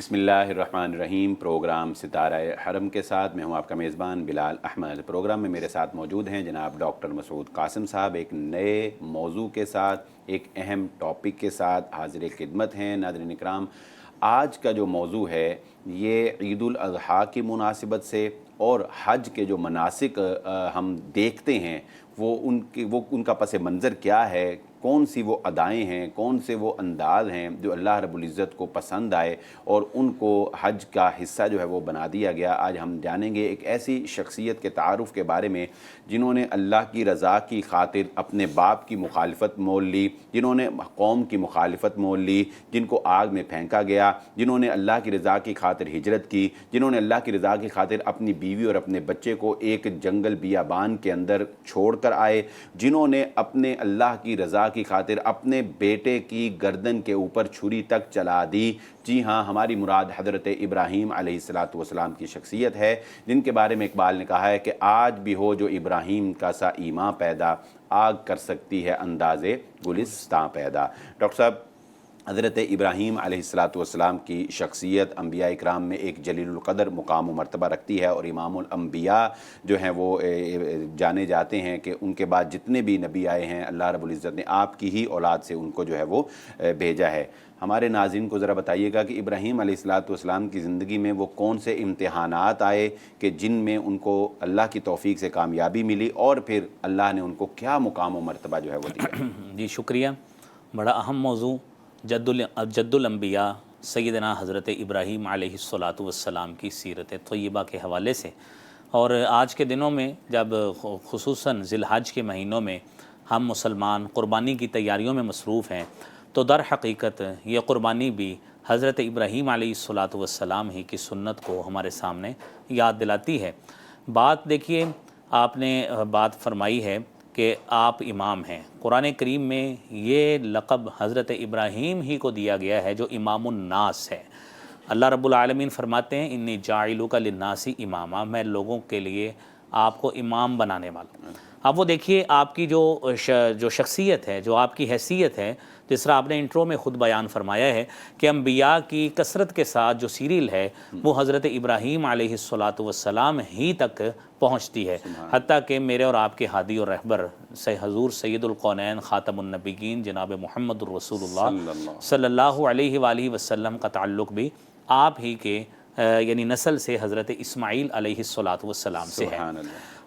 بسم اللہ الرحمن الرحیم۔ پروگرام ستارہ حرم کے ساتھ میں ہوں آپ کا میزبان بلال احمد۔ پروگرام میں میرے ساتھ موجود ہیں جناب ڈاکٹر مسعود قاسم صاحب، ایک نئے موضوع کے ساتھ، ایک اہم ٹاپک کے ساتھ حاضر خدمت ہیں۔ ناظرین اکرام، آج کا جو موضوع ہے یہ عید الاضحیٰ کی مناسبت سے اور حج کے جو مناسک ہم دیکھتے ہیں وہ ان کا پس منظر کیا ہے، کون سی وہ ادائیں ہیں، کون سے وہ انداز ہیں جو اللہ رب العزت کو پسند آئے اور ان کو حج کا حصہ جو ہے وہ بنا دیا گیا۔ آج ہم جانیں گے ایک ایسی شخصیت کے تعارف کے بارے میں جنہوں نے اللہ کی رضا کی خاطر اپنے باپ کی مخالفت مول لی، جنہوں نے قوم کی مخالفت مول لی، جن کو آگ میں پھینکا گیا، جنہوں نے اللہ کی رضا کی خاطر ہجرت کی، جنہوں نے اللہ کی رضا کی خاطر اپنی بیوی اور اپنے بچے کو ایک جنگل بیابان کے اندر چھوڑ کر آئے، جنہوں نے اپنے اللہ کی رضا کی خاطر اپنے بیٹے کی گردن کے اوپر چھری تک چلا دی۔ جی ہاں، ہماری مراد حضرت ابراہیم علیہ السلام کی شخصیت ہے، جن کے بارے میں اقبال نے کہا ہے کہ آج بھی ہو جو ابراہیم کا سا ایمان پیدا، آگ کر سکتی ہے انداز گلستاں پیدا۔ ڈاکٹر صاحب، حضرت ابراہیم علیہ السلام کی شخصیت انبیاء اکرام میں ایک جلیل القدر مقام و مرتبہ رکھتی ہے، اور امام الانبیاء جو ہیں وہ جانے جاتے ہیں کہ ان کے بعد جتنے بھی نبی آئے ہیں اللہ رب العزت نے آپ کی ہی اولاد سے ان کو جو ہے وہ بھیجا ہے۔ ہمارے ناظرین کو ذرا بتائیے گا کہ ابراہیم علیہ السلام کی زندگی میں وہ کون سے امتحانات آئے کہ جن میں ان کو اللہ کی توفیق سے کامیابی ملی، اور پھر اللہ نے ان کو کیا مقام و مرتبہ جو ہے وہ دیا؟ جی شکریہ، بڑا اہم موضوع جد الانبیاء سیدنا حضرت ابراہیم علیہ السلام کی سیرت طیبہ کے حوالے سے، اور آج کے دنوں میں جب خصوصاً ذی الحج کے مہینوں میں ہم مسلمان قربانی کی تیاریوں میں مصروف ہیں، تو در حقیقت یہ قربانی بھی حضرت ابراہیم علیہ السلام ہی کی سنت کو ہمارے سامنے یاد دلاتی ہے۔ بات دیکھیے، آپ نے بات فرمائی ہے کہ آپ امام ہیں۔ قرآن کریم میں یہ لقب حضرت ابراہیم ہی کو دیا گیا ہے جو امام الناس ہے۔ اللہ رب العالمین فرماتے ہیں انی جاعلک للناس اماما، میں لوگوں کے لیے آپ کو امام بنانے والا ہوں۔ اب وہ دیکھیے آپ کی جو شخصیت ہے، جو آپ کی حیثیت ہے، جس طرح آپ نے انٹرو میں خود بیان فرمایا ہے کہ انبیاء کی کثرت کے ساتھ جو سیریل ہے وہ حضرت ابراہیم علیہ السلام ہی تک پہنچتی ہے، حتیٰ کہ میرے اور آپ کے ہادی اور رہبر حضور سید القونین خاتم النبیین جناب محمد الرسول اللہ صلی اللہ علیہ وآلہ وسلم کا تعلق بھی آپ ہی کے یعنی نسل سے حضرت اسماعیل علیہ السلام سے ہے۔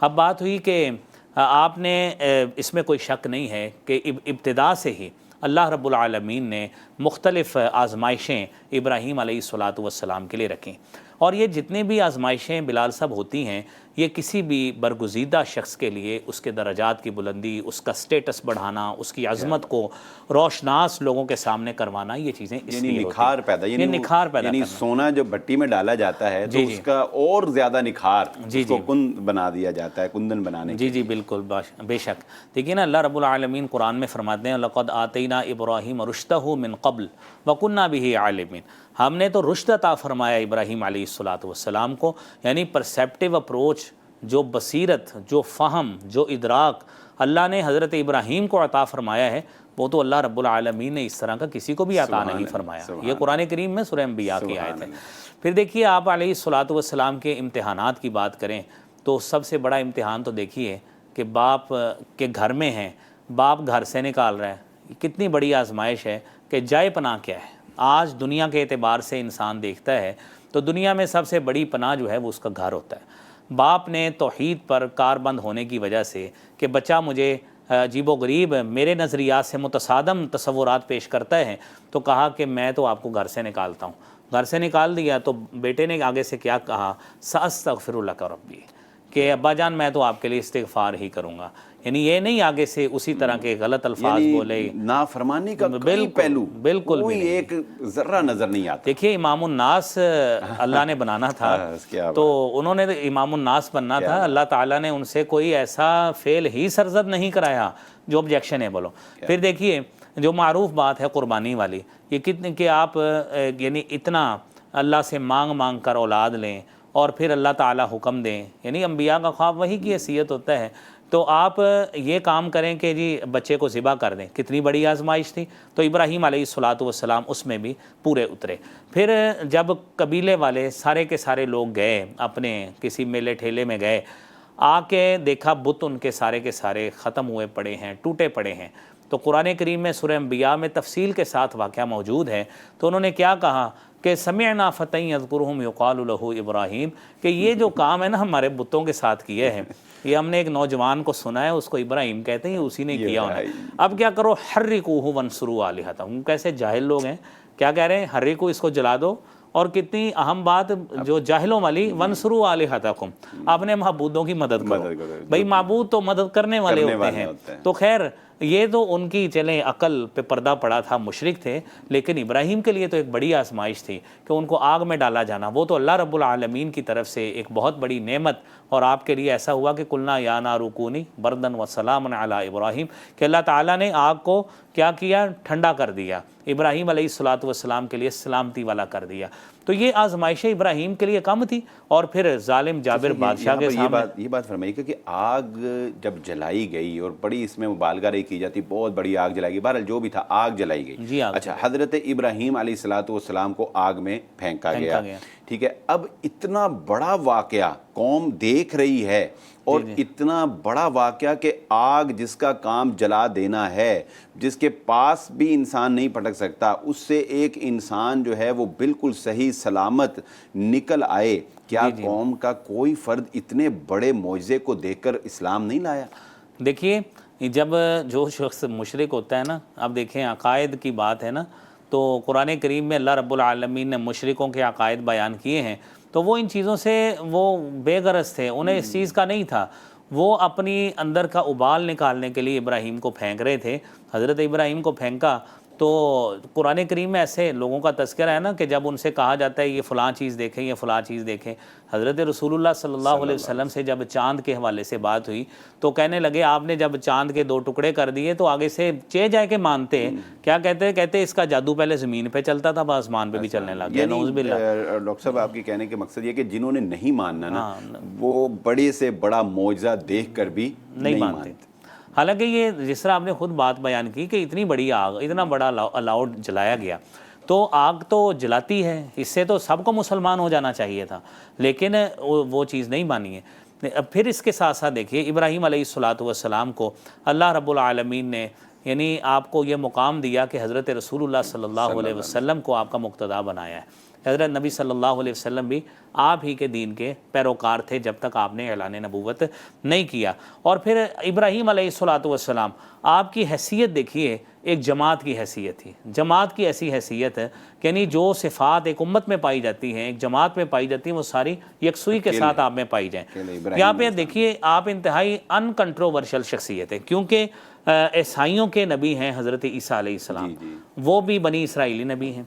اب بات ہوئی کہ آپ نے اس میں کوئی شک نہیں ہے کہ ابتدا سے ہی اللہ رب العالمین نے مختلف آزمائشیں ابراہیم علیہ السلام کے لیے رکھیں، اور یہ جتنی بھی آزمائشیں بلال صاحب ہوتی ہیں یہ کسی بھی برگزیدہ شخص کے لیے اس کے درجات کی بلندی، اس کا سٹیٹس بڑھانا، اس کی عظمت کو روشناس لوگوں کے سامنے کروانا، یہ چیزیں اس لیے نکھار پیدا، یعنی سونا جو بھٹی میں ڈالا جاتا ہے تو اس کا اور زیادہ نکھار اس کو کند بنا دیا جاتا ہے، کندن بنانے کے۔ جی بالکل، بے شک۔ دیکھیے نا، اللہ رب العالمین قرآن میں فرماتے ہیں لقد آتینا ابراہیم رشدہ من قبل وکنا بہ عالمین، ہم نے تو رشد عطا فرمایا ابراہیم علیہ السلام کو، یعنی پرسیپٹیو اپروچ، جو بصیرت، جو فہم، جو ادراک اللہ نے حضرت ابراہیم کو عطا فرمایا ہے وہ تو اللہ رب العالمین نے اس طرح کا کسی کو بھی عطا نہیں فرمایا۔ یہ قرآن کریم میں سورہ انبیاء کی آیت ہے۔ پھر دیکھیے آپ علیہ السلام کے امتحانات کی بات کریں تو سب سے بڑا امتحان تو دیکھیے کہ باپ کے گھر میں ہیں، باپ گھر سے نکال رہا ہے، کتنی بڑی آزمائش ہے کہ جائے پناہ کیا ہے۔ آج دنیا کے اعتبار سے انسان دیکھتا ہے تو دنیا میں سب سے بڑی پناہ جو ہے وہ اس کا گھر ہوتا ہے۔ باپ نے توحید پر کار بند ہونے کی وجہ سے کہ بچہ مجھے عجیب و غریب میرے نظریات سے متصادم تصورات پیش کرتا ہے، تو کہا کہ میں تو آپ کو گھر سے نکالتا ہوں۔ گھر سے نکال دیا تو بیٹے نے آگے سے کیا کہا، سأستغفر لک ربی، کہ ابا جان میں تو آپ کے لیے استغفار ہی کروں گا۔ یعنی یہ نہیں آگے سے اسی طرح کے غلط الفاظ بولے، نافرمانی کا کوئی پہلو، بالکل کوئی ایک ذرہ نظر نہیں آتا۔ دیکھیے امام الناس اللہ نے بنانا تھا تو انہوں نے امام الناس بننا تھا، اللہ تعالیٰ نے ان سے کوئی ایسا فعل ہی سرزد نہیں کرایا جو objection ہے بولو۔ پھر دیکھیے جو معروف بات ہے قربانی والی، یہ کتنے کہ آپ یعنی اتنا اللہ سے مانگ کر اولاد لیں اور پھر اللہ تعالیٰ حکم دیں، یعنی انبیاء کا خواب وہی کی حیثیت ہوتا ہے تو آپ یہ کام کریں کہ جی بچے کو ذبح کر دیں، کتنی بڑی آزمائش تھی۔ تو ابراہیم علیہ الصلوۃ والسلام اس میں بھی پورے اترے۔ پھر جب قبیلے والے سارے کے سارے لوگ گئے، اپنے کسی میلے ٹھیلے میں گئے، آ کے دیکھا بت ان کے سارے ختم ہوئے پڑے ہیں، ٹوٹے پڑے ہیں۔ تو قرآن کریم میں سورہ انبیاء میں تفصیل کے ساتھ واقعہ موجود ہے۔ تو انہوں نے کیا کہا کہ سمعنا فتى یذکرہم یقال لہ ابراہیم، کہ یہ جو کام ہے نا ہمارے بتوں کے ساتھ کیے ہیں، یہ ہم نے ایک نوجوان کو سنا ہے، اس کو ابراہیم کہتے ہیں، اسی نے کیا ہونا۔ اب کیا کرو، حرقوہ وانصروا آلہتکم، کیسے جاہل لوگ ہیں، کیا کہہ رہے ہیں، حرقو، اس کو جلا دو، اور کتنی اہم بات جو جاہلوں والی، وانصروا آلہتکم، اپنے معبودوں کی مدد کرو۔ بھئی معبود تو مدد کرنے والے ہوتے ہیں۔ تو خیر یہ تو ان کی چلیں عقل پہ پردہ پڑا تھا، مشرک تھے، لیکن ابراہیم کے لیے تو ایک بڑی آزمائش تھی کہ ان کو آگ میں ڈالا جانا، وہ تو اللہ رب العالمین کی طرف سے ایک بہت بڑی نعمت۔ اور آپ کے لیے ایسا ہوا کہ قلنا یا نار کونی بردن وسلام علی ابراہیم، کہ اللہ تعالیٰ نے آگ کو کیا کیا، ٹھنڈا کر دیا، ابراہیم علیہ الصلوۃ والسلام کے لیے سلامتی والا کر دیا۔ تو یہ آزمائش ابراہیم کے لیے کم تھی۔ اور پھر ظالم جابر بادشاہ کے سامنے یہ بات فرمائیے کہ آگ جب جلائی گئی، اور بڑی اس میں مبالغہ نہیں کی جاتی، بہت بڑی آگ جلائی گئی، بہرحال جو بھی تھا آگ جلائی گئی۔ جی اچھا، حضرت ابراہیم علیہ الصلوۃ والسلام کو آگ میں پھینکا گیا، ٹھیک ہے۔ اب اتنا بڑا واقعہ قوم دیکھ رہی ہے، اور اتنا بڑا واقعہ کہ آگ جس کا کام جلا دینا ہے، جس کے پاس بھی انسان نہیں پٹک سکتا، اس سے ایک انسان جو ہے وہ بالکل صحیح سلامت نکل آئے، کیا قوم کا کوئی فرد اتنے بڑے معجزے کو دیکھ کر اسلام نہیں لایا؟ دیکھیے، جب جو شخص مشرک ہوتا ہے نا، اب دیکھیں عقائد کی بات ہے نا، تو قرآن کریم میں اللہ رب العالمین نے مشرکوں کے عقائد بیان کیے ہیں، تو وہ ان چیزوں سے وہ بے غرض تھے، انہیں اس چیز کا نہیں تھا، وہ اپنی اندر کا ابال نکالنے کے لیے ابراہیم کو پھینک رہے تھے۔ حضرت ابراہیم کو پھینکا تو قرآن کریم میں ایسے لوگوں کا تذکرہ ہے نا کہ جب ان سے کہا جاتا ہے یہ فلاں چیز دیکھیں، یہ فلاں چیز دیکھیں۔ حضرت رسول اللہ صلی اللہ علیہ وسلم سے جب چاند کے حوالے سے بات ہوئی تو کہنے لگے آپ نے جب چاند کے 2 ٹکڑے کر دیے تو آگے سے چے جائے کے مانتے، کیا کہتے اس کا جادو پہلے زمین پہ چلتا تھا، اب آسمان پہ بھی چلنے لگ گیا، نعوذ باللہ۔ ڈاکٹر صاحب، آپ کی کہنے کے مقصد یہ کہ جنہوں نے نہیں ماننا نا، وہ بڑے سے بڑا معجزہ دیکھ کر بھی نہیں مانتے۔ حالانکہ یہ جس طرح آپ نے خود بات بیان کی کہ اتنی بڑی آگ، اتنا بڑا الاؤڈ جلایا گیا، تو آگ تو جلاتی ہے، اس سے تو سب کو مسلمان ہو جانا چاہیے تھا، لیکن وہ چیز نہیں مانی ہے۔ پھر اس کے ساتھ ساتھ دیکھیے ابراہیم علیہ الصلوۃ والسلام کو اللہ رب العالمین نے یعنی آپ کو یہ مقام دیا کہ حضرت رسول اللہ صلی اللہ علیہ وسلم کو آپ کا مقتدا بنایا ہے۔ حضرت نبی صلی اللہ علیہ وسلم بھی آپ ہی کے دین کے پیروکار تھے جب تک آپ نے اعلان نبوت نہیں کیا۔ اور پھر ابراہیم علیہ الصلوۃ والسلام، آپ کی حیثیت دیکھیے، ایک جماعت کی حیثیت تھی، جماعت کی ایسی حیثیت ہے کہ یعنی جو صفات ایک امت میں پائی جاتی ہیں، ایک جماعت میں پائی جاتی ہیں، وہ ساری یکسوئی کے ساتھ آپ میں پائی جائیں۔ یہاں پہ دیکھیے آپ انتہائی ان کنٹروورشل شخصیت ہے، کیونکہ عیسائیوں کے نبی ہیں حضرت عیسیٰ علیہ السلام، وہ بھی بنی اسرائیلی نبی ہیں۔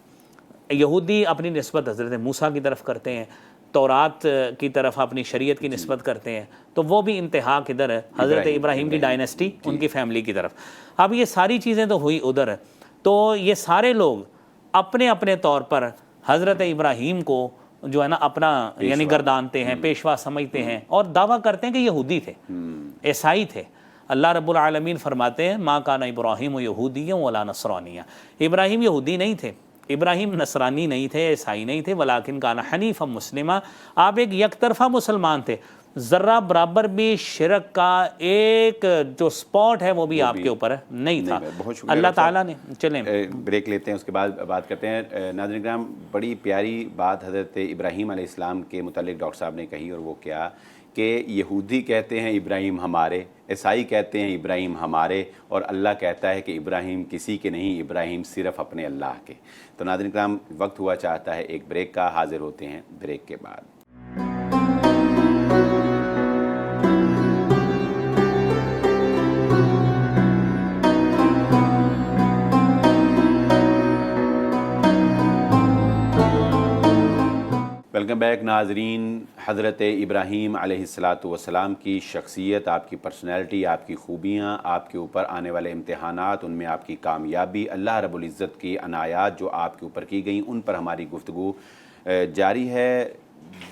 یہودی اپنی نسبت حضرت موسیٰ کی طرف کرتے ہیں، تورات کی طرف اپنی شریعت کی نسبت کرتے ہیں، تو وہ بھی انتہا کدھر ہے، حضرت ابراہیم کی ڈائنیسٹی، ان کی فیملی کی طرف۔ اب یہ ساری چیزیں تو ہوئی ادھر، تو یہ سارے لوگ اپنے اپنے طور پر حضرت ابراہیم کو جو ہے نا اپنا یعنی گردانتے ہیں، پیشوا سمجھتے ہیں، اور دعویٰ کرتے ہیں کہ یہودی تھے، عیسائی تھے۔ اللہ رب العالمین فرماتے ہیں ما کان ابراہیم یہودیا ولا نصرانیا، ابراہیم یہودی نہیں تھے، ابراہیم نصرانی نہیں تھے، عیسائی نہیں تھے، ولیکن کان حنیفا مسلما، آپ ایک یک طرفہ مسلمان تھے، ذرہ برابر بھی شرک کا ایک جو سپاٹ ہے وہ بھی آپ کے اوپر نہیں تھا۔ اللہ تعالیٰ نے، چلیں بریک لیتے ہیں، اس کے بعد بات کرتے ہیں۔ ناظرین کرام، بڑی پیاری بات حضرت ابراہیم علیہ السلام کے متعلق ڈاکٹر صاحب نے کہی، اور وہ کیا کہ یہودی کہتے ہیں ابراہیم ہمارے، عیسائی کہتے ہیں ابراہیم ہمارے، اور اللہ کہتا ہے کہ ابراہیم کسی کے نہیں، ابراہیم صرف اپنے اللہ کے۔ تو ناظرین کرام، وقت ہوا چاہتا ہے ایک بریک کا، حاضر ہوتے ہیں بریک کے بعد۔ ویلکم بیک ناظرین۔ حضرت ابراہیم علیہ الصلاۃ والسلام کی شخصیت، آپ کی پرسنالٹی، آپ کی خوبیاں، آپ کے اوپر آنے والے امتحانات، ان میں آپ کی کامیابی، اللہ رب العزت کی عنایات جو آپ کے اوپر کی گئیں، ان پر ہماری گفتگو جاری ہے۔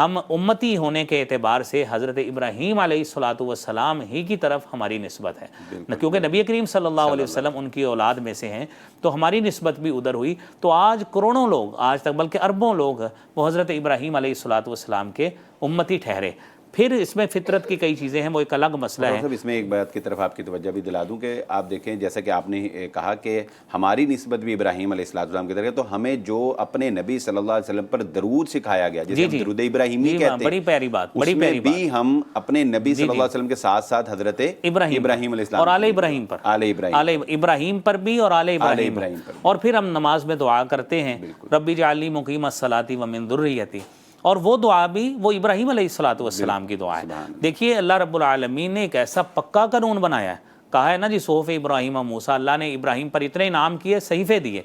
ہم امتی ہونے کے اعتبار سے حضرت ابراہیم علیہ الصلوۃ والسلام ہی کی طرف ہماری نسبت ہے، کیونکہ نبی کریم صلی اللہ علیہ وسلم ان کی اولاد میں سے ہیں، تو ہماری نسبت بھی ادھر ہوئی۔ تو آج کروڑوں لوگ، آج تک بلکہ اربوں لوگ وہ حضرت ابراہیم علیہ الصلوۃ والسلام کے امتی ٹھہرے۔ پھر اس میں فطرت کی کئی چیزیں ہیں، وہ ایک الگ مسئلہ ہے۔ صاحب اس میں ایک بات کی طرف آپ کی توجہ بھی دلا دوں کہ آپ دیکھیں جیسا کہ آپ نے کہا کہ ہماری نسبت بھی ابراہیم علیہ السلام کی طرف ہے، تو ہمیں جو اپنے نبی صلی اللہ علیہ وسلم پر درود سکھایا گیا، جسے ہم درود ابراہیمی کہتے ہیں، بڑی پیاری بات، اس میں بھی ہم اپنے نبی صلی اللہ علیہ وسلم کے ساتھ ساتھ حضرت ابراہیم علیہ السلام اور آل ابراہیم پر، آل ابراہیم پر بھی اور آل ابراہیم پر، اور پھر ہم نماز میں دعا کرتے ہیں ربی اجعلنی مقیم الصلاۃ ومن ذریتی، اور وہ دعا بھی وہ ابراہیم علیہ الصلوۃ والسلام کی دعا ہے۔ دیکھیے اللہ رب العالمین نے ایک ایسا پکا قانون بنایا ہے، کہا ہے نا جی صحف ابراہیم و موسیٰ، اللہ نے ابراہیم پر اتنے انعام کیے، صحیفے دیے،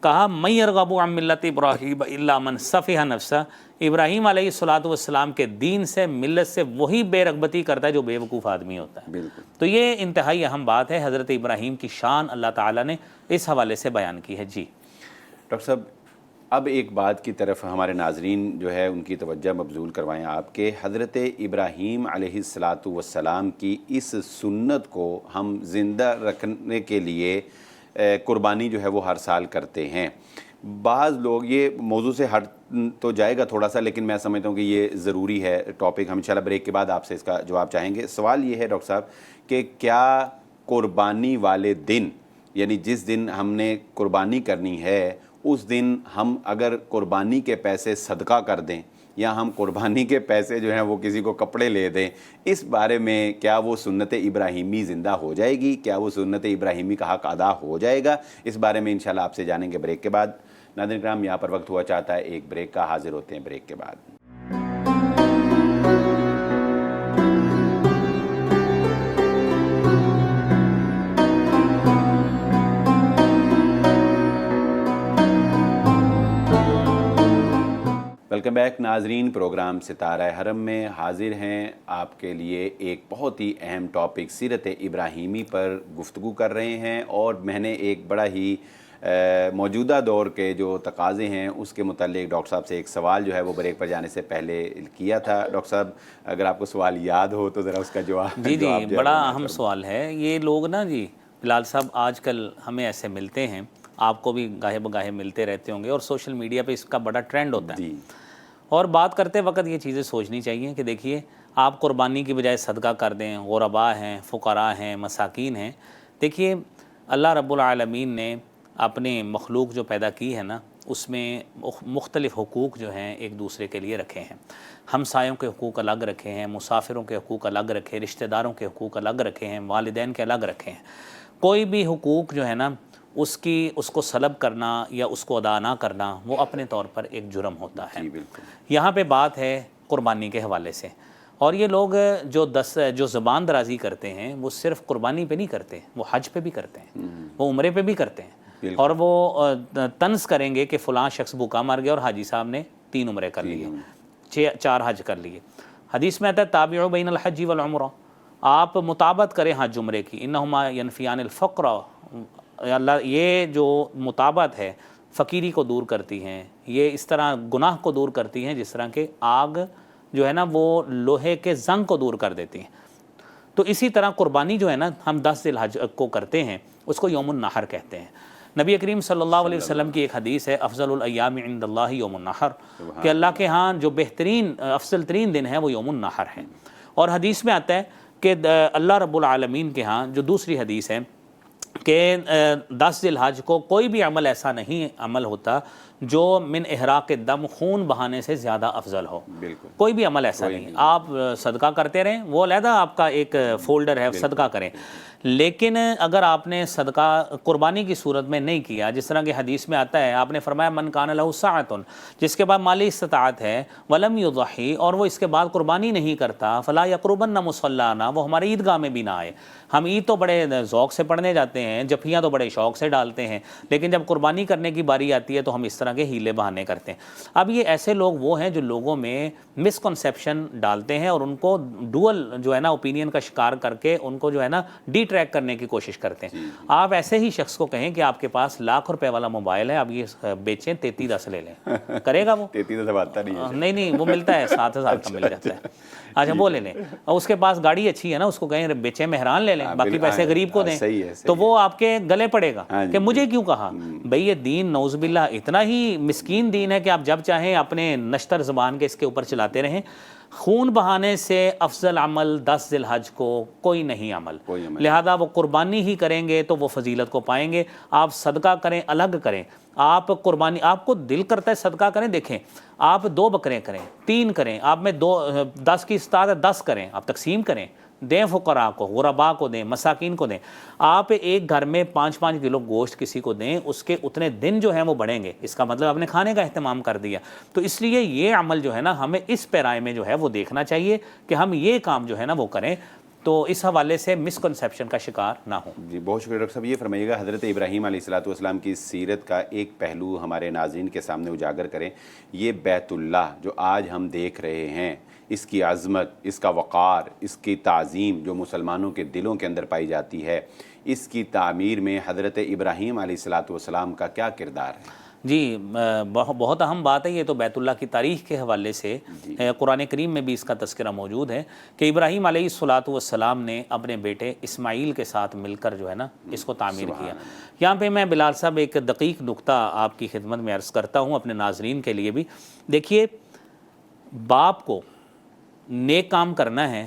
کہا من یرغب عن ملت ابراہیم الا من صفح نفسہ، ابراہیم علیہ الصلوۃ والسلام کے دین سے، ملت سے وہی بے رغبتی کرتا ہے جو بے وقوف آدمی ہوتا ہے۔ تو یہ انتہائی اہم بات ہے، حضرت ابراہیم کی شان اللہ تعالیٰ نے اس حوالے سے بیان کی ہے۔ جی ڈاکٹر صاحب، اب ایک بات کی طرف ہمارے ناظرین جو ہے ان کی توجہ مبذول کروائیں آپ کہ حضرت ابراہیم علیہ الصلاۃ والسلام کی اس سنت کو ہم زندہ رکھنے کے لیے قربانی جو ہے وہ ہر سال کرتے ہیں۔ بعض لوگ، یہ موضوع سے ہٹ تو جائے گا تھوڑا سا، لیکن میں سمجھتا ہوں کہ یہ ضروری ہے ٹاپک، ہم انشاءاللہ بریک کے بعد آپ سے اس کا جواب چاہیں گے۔ سوال یہ ہے ڈاکٹر صاحب کہ کیا قربانی والے دن، یعنی جس دن ہم نے قربانی کرنی ہے، اس دن ہم اگر قربانی کے پیسے صدقہ کر دیں یا ہم قربانی کے پیسے جو ہیں وہ کسی کو کپڑے لے دیں، اس بارے میں کیا وہ سنت ابراہیمی زندہ ہو جائے گی؟ کیا وہ سنت ابراہیمی کا حق ادا ہو جائے گا؟ اس بارے میں انشاءاللہ آپ سے جانیں گے بریک کے بعد۔ ناظرین کرام، یہاں پر وقت ہوا چاہتا ہے ایک بریک کا، حاضر ہوتے ہیں بریک کے بعد۔ ویلکم بیک ناظرین، پروگرام ستارہ حرم میں حاضر ہیں آپ کے لیے ایک بہت ہی اہم ٹاپک سیرت ابراہیمی پر گفتگو کر رہے ہیں، اور میں نے ایک بڑا ہی موجودہ دور کے جو تقاضے ہیں اس کے متعلق ڈاکٹر صاحب سے ایک سوال جو ہے وہ بریک پر جانے سے پہلے کیا تھا۔ ڈاکٹر صاحب اگر آپ کو سوال یاد ہو تو ذرا اس کا جواب۔ جی بڑا اہم سوال ہے یہ۔ لوگ نا جی بلال صاحب آج کل ہمیں ایسے ملتے ہیں، آپ کو بھی گاہے بگاہے ملتے رہتے ہوں گے، اور سوشل میڈیا پہ اس کا بڑا ٹرینڈ ہوتا ہے، اور بات کرتے وقت یہ چیزیں سوچنی چاہیے کہ دیکھیے آپ قربانی کی بجائے صدقہ کر دیں، غرباء ہیں، فقراء ہیں، مساکین ہیں۔ دیکھیے اللہ رب العالمین نے اپنے مخلوق جو پیدا کی ہے نا، اس میں مختلف حقوق جو ہیں ایک دوسرے کے لیے رکھے ہیں۔ ہمسایوں کے حقوق الگ رکھے ہیں، مسافروں کے حقوق الگ رکھے، رشتہ داروں کے حقوق الگ رکھے ہیں، والدین کے الگ رکھے ہیں۔ کوئی بھی حقوق جو ہے نا اس کو سلب کرنا یا اس کو ادا نہ کرنا وہ اپنے طور پر ایک جرم ہوتا ہے۔ یہاں پہ بات ہے قربانی کے حوالے سے، اور یہ لوگ جو زبان درازی کرتے ہیں وہ صرف قربانی پہ نہیں کرتے، وہ حج پہ بھی کرتے ہیں، وہ عمرے پہ بھی کرتے ہیں، اور وہ طنز کریں گے کہ فلاں شخص بھوکا مر گیا اور حاجی صاحب نے 3 عمرے کر لیے، 4 حج کر لیے۔ حدیث میں آتا ہے تابعوا بین الحج والعمرہ، آپ مطابقت کریں حج عمرے کی، انہما ینفیان الفقر، اللہ یہ جو مطابقت ہے فقیری کو دور کرتی ہیں، یہ اس طرح گناہ کو دور کرتی ہیں جس طرح کہ آگ جو ہے نا وہ لوہے کے زنگ کو دور کر دیتی ہیں۔ تو اسی طرح قربانی جو ہے نا ہم 10 ذی الحج کو کرتے ہیں، اس کو یوم النحر کہتے ہیں۔ نبی کریم صلی اللہ علیہ وسلم کی ایک حدیث ہے افضل الایام عند اللہ یوم النحر، کہ اللہ کے ہاں جو بہترین افضل ترین دن ہے وہ یوم النحر ہے۔ اور حدیث میں آتا ہے کہ اللہ رب العالمین کے ہاں جو دوسری حدیث ہے کہ 10 ذی الحج کو کوئی بھی عمل ایسا نہیں عمل ہوتا جو من احراق دم، خون بہانے سے زیادہ افضل ہو۔ کوئی بھی عمل ایسا نہیں۔ آپ صدقہ کرتے رہیں، وہ علیحدہ آپ کا ایک فولڈر ہے، صدقہ کریں، لیکن اگر آپ نے صدقہ قربانی کی صورت میں نہیں کیا، جس طرح کہ حدیث میں آتا ہے، آپ نے فرمایا من کان لہ سعۃ، جس کے بعد مالی استطاعت ہے، ولم یضحی، اور وہ اس کے بعد قربانی نہیں کرتا، فلا یقربن مصلانا، وہ ہمارے عیدگاہ میں بھی نہ آئے۔ ہم عید تو بڑے ذوق سے پڑھنے جاتے ہیں، جفیاں تو بڑے شوق سے ڈالتے ہیں، لیکن جب قربانی کرنے کی باری آتی ہے تو ہم اس طرح طرح کے ہیلے بہانے کرتے ہیں۔ اب یہ ایسے لوگ وہ ہیں جو لوگوں میں مسکنسیپشن ڈالتے ہیں اور ان کو ڈوئل جو ہے نا اوپینین کا شکار کر کے ان کو جو ہے نا ڈی ٹریک کرنے کی کوشش کرتے ہیں۔ آپ ایسے ہی شخص کو کہیں کہ آپ کے پاس ₹1,00,000 والا موبائل ہے، آپ یہ بیچیں 3310 لے لیں، کرے گا وہ؟ 33 آتا نہیں ہے۔ نہیں وہ ملتا ہے 7,000 کا مل جاتا ہے، اچھا وہ لے لیں۔ اور اس کے پاس گاڑی اچھی ہے نا، اس کو کہیں بیچیں مہران لے لیں، باقی پیسے غریب کو دیں، تو وہ آپ کے گلے پڑے گا کہ مجھے کیوں کہا؟ بھئی یہ دین نعوذ باللہ اتنا ہی مسکین دین ہے کہ آپ جب چاہیں اپنے نشتر زبان کے اس کے اوپر چلاتے رہیں۔ خون بہانے سے افضل عمل 10 ذی الحج کو کوئی نہیں عمل، لہذا وہ قربانی ہی کریں گے تو وہ فضیلت کو پائیں گے۔ آپ صدقہ کریں، الگ کریں، آپ قربانی آپ کو دل کرتا ہے صدقہ کریں، دیکھیں آپ 2 بکرے کریں، 3 کریں، آپ میں 10 کی استطاعت ہے 10 کریں، آپ تقسیم کریں، دیں فقراء کو، غرباء کو دیں، مساکین کو دیں۔ آپ ایک گھر میں 5-5 کلو گوشت کسی کو دیں، اس کے اتنے دن جو ہیں وہ بڑھیں گے، اس کا مطلب آپ نے کھانے کا اہتمام کر دیا۔ تو اس لیے یہ عمل جو ہے نا ہمیں اس پیرائے میں جو ہے وہ دیکھنا چاہیے کہ ہم یہ کام جو ہے نا وہ کریں، تو اس حوالے سے مسکنسیپشن کا شکار نہ ہوں۔ جی بہت شکریہ ڈاکٹر صاحب۔ یہ فرمائیے گا حضرت ابراہیم علیہ الصلوۃ والسلام کی سیرت کا ایک پہلو ہمارے ناظرین کے سامنے اجاگر کریں۔ یہ بیت اللہ جو آج ہم دیکھ رہے ہیں، اس کی عظمت، اس کا وقار، اس کی تعظیم جو مسلمانوں کے دلوں کے اندر پائی جاتی ہے، اس کی تعمیر میں حضرت ابراہیم علیہ الصلوۃ والسلام کا کیا کردار ہے؟ جی بہت اہم بات ہے یہ تو بیت اللہ کی تاریخ کے حوالے سے قرآن کریم میں بھی اس کا تذکرہ موجود ہے کہ ابراہیم علیہ الصلوۃ والسلام نے اپنے بیٹے اسماعیل کے ساتھ مل کر جو ہے نا اس کو تعمیر کیا۔ یہاں پہ میں بلال صاحب ایک دقیق نقطہ آپ کی خدمت میں عرض کرتا ہوں اپنے ناظرین کے لیے بھی۔ دیکھیے باپ کو نیک کام کرنا ہے،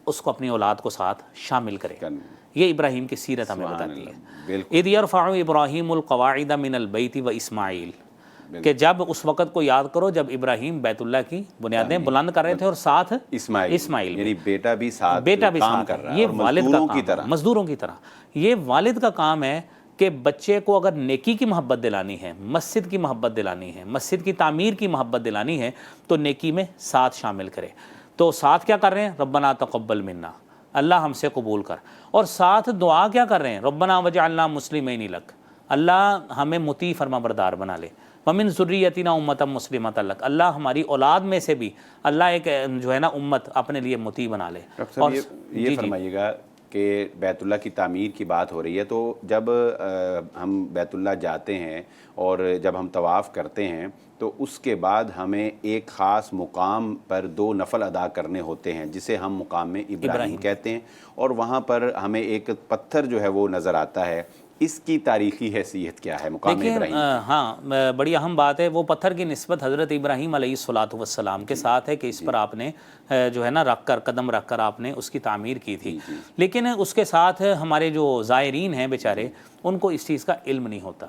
اس کو اپنی اولاد کو ساتھ شامل کرے، یہ ابراہیم کی سیرت ہمیں بتاتی ہے۔ اِذْ يَرْفَعُ إِبْرَاہِیمُ الْقَوَاعِدَ مِنَ الْبَیْتِ وَإِسْمَاعِیلُ، کہ جب اس وقت کو یاد کرو جب ابراہیم بیت اللہ کی بنیادیں بلند کر رہے تھے اور ساتھ اسماعیل یعنی بیٹا بھی ساتھ کام کر رہا ہے، یہ اور والد کا کام، مزدوروں کی طرح یہ والد کا کام ہے کہ بچے کو اگر نیکی کی محبت دلانی ہے، مسجد کی محبت دلانی ہے، مسجد کی تعمیر کی محبت دلانی ہے تو نیکی میں ساتھ شامل کرے۔ تو ساتھ کیا کر رہے ہیں؟ ربنا تقبل منا، اللہ ہم سے قبول کر، اور ساتھ دعا کیا کر رہے ہیں؟ ربنا وجعلنا مسلمین لک، اللہ ہمیں مطیع فرما بردار بنا لے، ومن ذریتنا امۃ مسلمۃ لک، اللہ ہماری اولاد میں سے بھی اللہ ایک جو ہے نا امت اپنے لیے مطیع بنا لے۔ ڈاکٹر صاحب یہ فرمائیے گا کہ بیت اللہ کی تعمیر کی بات ہو رہی ہے، تو جب ہم بیت اللہ جاتے ہیں اور جب ہم طواف کرتے ہیں تو اس کے بعد ہمیں ایک خاص مقام پر 2 نفل ادا کرنے ہوتے ہیں جسے ہم مقام ابراہیم کہتے ہیں، اور وہاں پر ہمیں ایک پتھر جو ہے وہ نظر آتا ہے، اس کی تاریخی حیثیت کیا ہے مقام ابراہیم؟ ہاں بڑی اہم بات ہے، وہ پتھر کی نسبت حضرت ابراہیم علیہ الصلوۃ والسلام کے ساتھ ہے کہ اس پر آپ نے جو ہے نا قدم رکھ کر آپ نے اس کی تعمیر کی تھی۔ لیکن اس کے ساتھ ہمارے جو زائرین ہیں بیچارے، ان کو اس چیز کا علم نہیں ہوتا،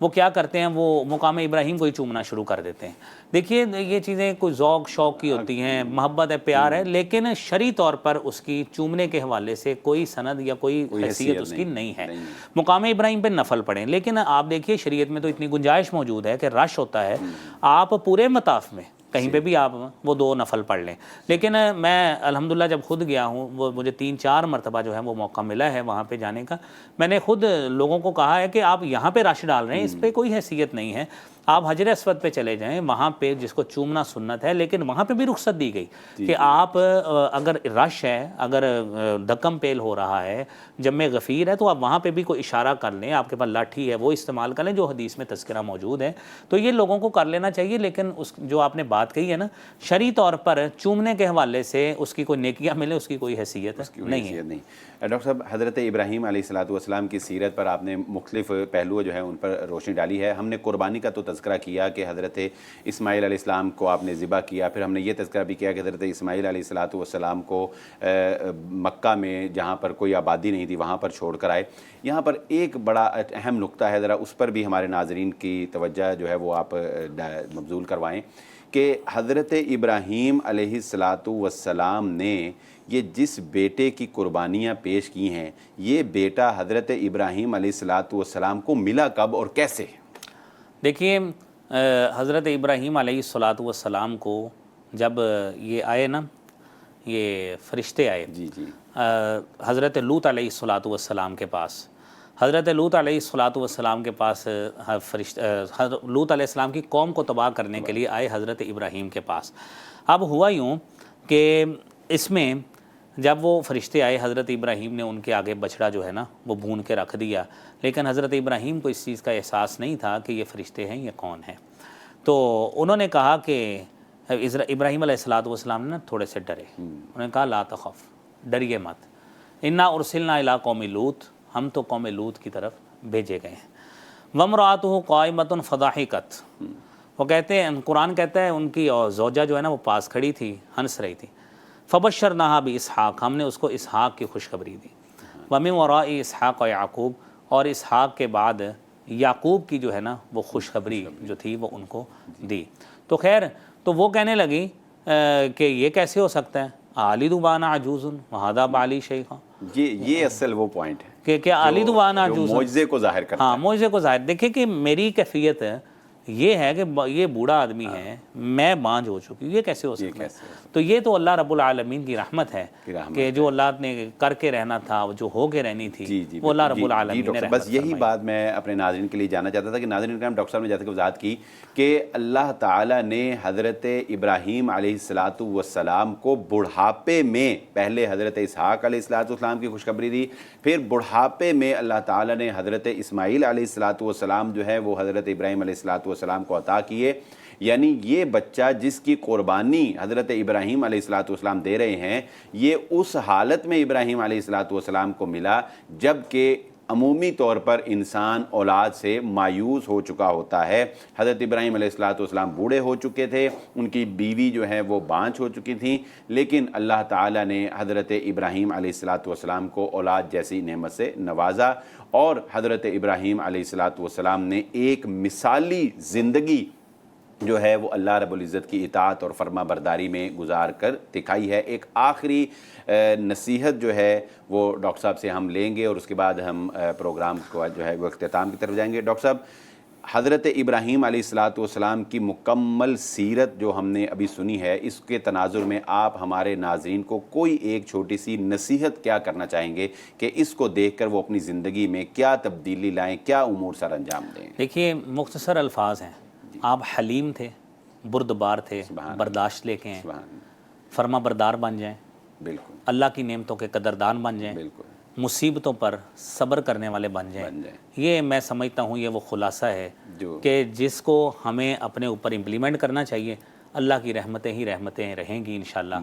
وہ کیا کرتے ہیں؟ وہ مقام ابراہیم کو ہی چومنا شروع کر دیتے ہیں۔ دیکھیے یہ چیزیں کوئی ذوق شوق کی ہوتی ہیں، محبت ہے، پیار ہے، لیکن شرعی طور پر اس کی چومنے کے حوالے سے کوئی سند یا کوئی حیثیت اس کی نہیں ہے۔ مقام ابراہیم پہ نفل پڑھیں، لیکن آپ دیکھیے شریعت میں تو اتنی گنجائش موجود ہے کہ رش ہوتا ہے، آپ پورے مطاف میں کہیں پہ بھی آپ وہ 2 نفل پڑھ لیں۔ لیکن میں الحمدللہ جب خود گیا ہوں، وہ مجھے 3-4 مرتبہ جو ہے وہ موقع ملا ہے وہاں پہ جانے کا، میں نے خود لوگوں کو کہا ہے کہ آپ یہاں پہ رش ڈال رہے ہیں، اس پہ کوئی حیثیت نہیں ہے، آپ حجر اسود پہ چلے جائیں، وہاں پہ جس کو چومنا سنت ہے، لیکن وہاں پہ بھی رخصت دی گئی کہ آپ اگر رش ہے، اگر دھکم پیل ہو رہا ہے، جمع غفیر ہے، تو آپ وہاں پہ بھی کوئی اشارہ کر لیں، آپ کے پاس لاٹھی ہے وہ استعمال کر لیں جو حدیث میں تذکرہ موجود ہے، تو یہ لوگوں کو کر لینا چاہیے۔ لیکن اس جو آپ نے بات کہی ہے نا، شرعی طور پر چومنے کے حوالے سے اس کی کوئی نیکیاں ملے، اس کی کوئی حیثیت نہیں ہے۔ ڈاکٹر صاحب حضرت ابراہیم علیہ الصلوۃ والسلام کی سیرت پر آپ نے مختلف پہلو جو ہیں ان پر روشنی ڈالی ہے۔ ہم نے قربانی کا تو تذکرہ کیا کہ حضرت اسماعیل علیہ السلام کو آپ نے ذبح کیا، پھر ہم نے یہ تذکرہ بھی کیا کہ حضرت اسماعیل علیہ الصلوۃ والسلام کو مکہ میں جہاں پر کوئی آبادی نہیں تھی وہاں پر چھوڑ کر آئے۔ یہاں پر ایک بڑا اہم نقطہ ہے، ذرا اس پر بھی ہمارے ناظرین کی توجہ جو ہے وہ آپ مبذول کروائیں کہ حضرت ابراہیم علیہ الصلوۃ والسلام نے یہ جس بیٹے کی قربانیاں پیش کی ہیں، یہ بیٹا حضرت ابراہیم علیہ الصلوۃ والسلام کو ملا کب اور کیسے؟ دیکھیے حضرت ابراہیم علیہ الصلوۃ والسلام کو جب یہ آئے نا، یہ فرشتے آئے جی حضرت لوط علیہ الصلوۃ والسلام کے پاس، حضرت لوط علیہ السلام کے پاس لوط علیہ السلام کی قوم کو تباہ کرنے کے لیے آئے حضرت ابراہیم کے پاس۔ اب ہوا یوں کہ اس میں جب وہ فرشتے آئے، حضرت ابراہیم نے ان کے آگے بچڑا جو ہے نا وہ بھون کے رکھ دیا، لیکن حضرت ابراہیم کو اس چیز کا احساس نہیں تھا کہ یہ فرشتے ہیں، یہ کون ہیں۔ تو انہوں نے کہا کہ ابراہیم علیہ السلام نے تھوڑے سے ڈرے، انہوں نے کہا لا تخف، ڈریے مت، انا ارسلنا الی قوم لوط، ہم تو قوم لوط کی طرف بھیجے گئے ہیں۔ وامرأتہ قائمۃ فضحکت، وہ کہتے ہیں، قرآن کہتا ہے ان کی زوجہ جو ہے نا وہ پاس کھڑی تھی، ہنس رہی تھی۔ فبشرناہا باسحاق، ہم نے اس کو اسحاق کی خوشخبری دی۔ ومن وراء اسحاق و یعقوب، اور اسحاق کے بعد یعقوب کی جو ہے نا وہ خوشخبری جو تھی وہ ان کو دی۔ تو خیر، تو وہ کہنے لگی کہ یہ کیسے ہو سکتا ہے، آلد وانا عجوز وہذا بالی شیخا، یہ اصل وہ پوائنٹ ہے کہ کیا آلد وانا جو عجوز، معجزے کو ظاہر کرتا ہاں معجزے کو ظاہر۔ دیکھیں کہ میری کیفیت یہ ہے کہ یہ بوڑھا آدمی ہے، میں بانجھ ہو چکی ہوں، یہ کیسے ہو سکتا ہے؟ تو یہ تو اللہ رب العالمین کی رحمت ہے کہ جو اللہ نے کر کے رہنا تھا، جو ہو کے رہنی تھی، وہ اللہ رب العالمین نے رحمت بس یہی بات میں اپنے ناظرین کے لیے جاننا چاہتا تھا کہ ناظرین کرام، ڈاکٹر صاحب نے جیسے کہ وضاحت کی کہ اللہ تعالیٰ نے حضرت ابراہیم علیہ السلام کو بڑھاپے میں پہلے حضرت اسحاق علیہ السلام کی خوشخبری دی، پھر بڑھاپے میں اللہ تعالیٰ نے حضرت اسماعیل علیہ السلام جو ہے وہ حضرت ابراہیم علیہ السلام کو عطا کیے۔ یعنی یہ بچہ جس کی قربانی حضرت ابراہیم علیہ السلام دے رہے ہیں، یہ اس حالت میں ابراہیم علیہ السلام کو ملا جب کہ عمومی طور پر انسان اولاد سے مایوس ہو چکا ہوتا ہے۔ حضرت ابراہیم علیہ السلام بوڑھے ہو چکے تھے، ان کی بیوی جو ہے وہ بانجھ ہو چکی تھیں، لیکن اللہ تعالیٰ نے حضرت ابراہیم علیہ السلام کو اولاد جیسی نعمت سے نوازا، اور حضرت ابراہیم علیہ السلام نے ایک مثالی زندگی جو ہے وہ اللہ رب العزت کی اطاعت اور فرما برداری میں گزار کر دکھائی ہے۔ ایک آخری نصیحت جو ہے وہ ڈاکٹر صاحب سے ہم لیں گے، اور اس کے بعد ہم پروگرام کو جو ہے وہ اختتام کی طرف جائیں گے۔ ڈاکٹر صاحب، حضرت ابراہیم علیہ السلام کی مکمل سیرت جو ہم نے ابھی سنی ہے، اس کے تناظر میں آپ ہمارے ناظرین کو کوئی ایک چھوٹی سی نصیحت کیا کرنا چاہیں گے کہ اس کو دیکھ کر وہ اپنی زندگی میں کیا تبدیلی لائیں، کیا امور سر انجام دیں؟ دیکھیے، مختصر الفاظ ہیں، آپ حلیم تھے، بردبار تھے، برداشت لے کے ہیں، فرما بردار بن جائیں، بالکل اللہ کی نعمتوں کے قدردان بن جائیں، بالکل مصیبتوں پر صبر کرنے والے بن جائیں۔ یہ میں سمجھتا ہوں یہ وہ خلاصہ ہے کہ جس کو ہمیں اپنے اوپر امپلیمنٹ کرنا چاہیے۔ اللہ کی رحمتیں ہی رحمتیں رہیں گی انشاءاللہ۔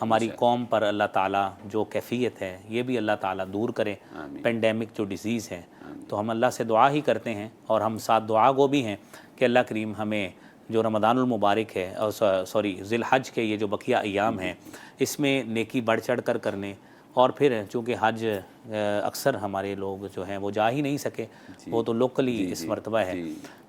ہماری قوم پر اللہ تعالیٰ جو کیفیت ہے یہ بھی اللہ تعالیٰ دور کرے، پینڈیمک جو ڈیزیز ہے، تو ہم اللہ سے دعا ہی کرتے ہیں، اور ہم ساتھ دعا گو بھی ہیں کہ اللہ کریم ہمیں جو رمضان المبارک ہے، اور ذی الحج کے یہ جو بقیہ ایام ہیں، اس میں نیکی بڑھ چڑھ کر کرنے، اور پھر چونکہ حج اکثر ہمارے لوگ جو ہیں وہ جا ہی نہیں سکے، وہ تو لوکلی اس مرتبہ ہے،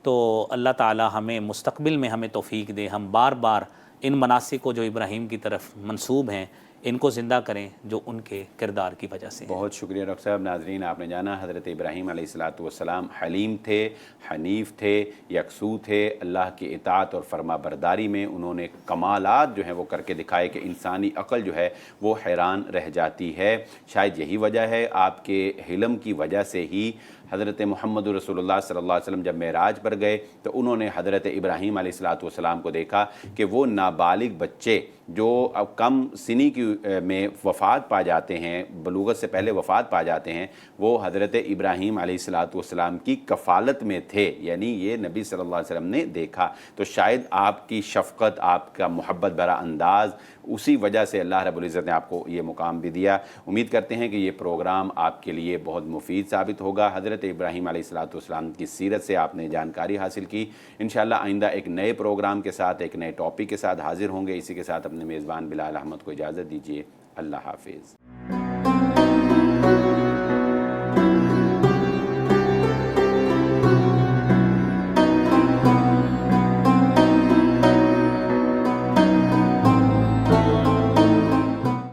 تو اللہ تعالی ہمیں مستقبل میں ہمیں توفیق دے، ہم بار بار ان مناسک کو جو ابراہیم کی طرف منسوب ہیں ان کو زندہ کریں جو ان کے کردار کی وجہ سے۔ بہت شکریہ ڈاکٹر صاحب۔ ناظرین، آپ نے جانا حضرت ابراہیم علیہ السلام حلیم تھے، حنیف تھے، یکسو تھے، اللہ کی اطاعت اور فرما برداری میں انہوں نے کمالات جو ہیں وہ کر کے دکھائے کہ انسانی عقل جو ہے وہ حیران رہ جاتی ہے۔ شاید یہی وجہ ہے، آپ کے حلم کی وجہ سے ہی حضرت محمد رسول اللہ صلی اللہ علیہ وسلم جب معراج پر گئے تو انہوں نے حضرت ابراہیم علیہ السلام کو دیکھا کہ وہ نابالغ بچے جو اب کم سنی کی میں وفات پا جاتے ہیں، بلوغت سے پہلے وفات پا جاتے ہیں، وہ حضرت ابراہیم علیہ السلام کی کفالت میں تھے، یعنی یہ نبی صلی اللہ علیہ وسلم نے دیکھا۔ تو شاید آپ کی شفقت، آپ کا محبت بھرا انداز، اسی وجہ سے اللہ رب العزت نے آپ کو یہ مقام بھی دیا۔ امید کرتے ہیں کہ یہ پروگرام آپ کے لیے بہت مفید ثابت ہوگا۔ حضرت ابراہیم علیہ السلام کی سیرت سے آپ نے جانکاری حاصل کی۔ انشاءاللہ آئندہ ایک نئے پروگرام کے ساتھ، ایک نئے ٹاپک کے ساتھ حاضر ہوں گے۔ اسی کے ساتھ اپنے میزبان بلال احمد کو اجازت دیجیے۔ اللہ حافظ۔